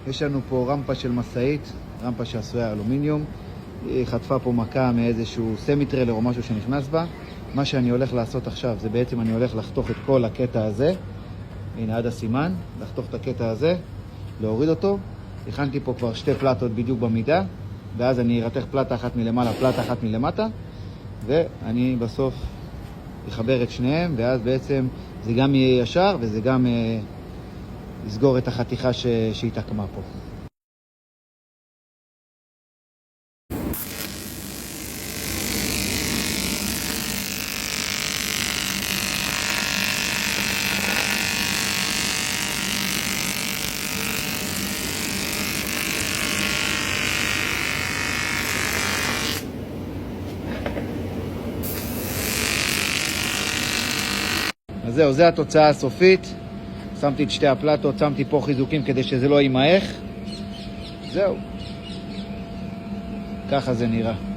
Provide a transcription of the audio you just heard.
יש לנו פה רמפה של מסעית, רמפה שעשויה אלומיניום. היא חטפה פה מכה מאיזשהו סמיטרלר או משהו שנכנס בה. מה שאני הולך לעשות עכשיו זה בעצם אני הולך לחתוך את כל הקטע הזה. הנה עד הסימן, לחתוך את הקטע הזה, להוריד אותו. הכנתי פה כבר 2 פלטות בדיוק במידה, ואז אני ארתך פלטה אחת מלמעלה, פלטה אחת מלמטה, ואני בסוף אחבר את שניהם, ואז בעצם זה גם יהיה ישר וזה גם יסגור את החתיכה שהתעקמה פה. אז זהו, זה התוצאה הסופית. שמתי את 2 הפלטות, שמתי פה חיזוקים כדי שזה לא יימעך. זהו. ככה זה נראה.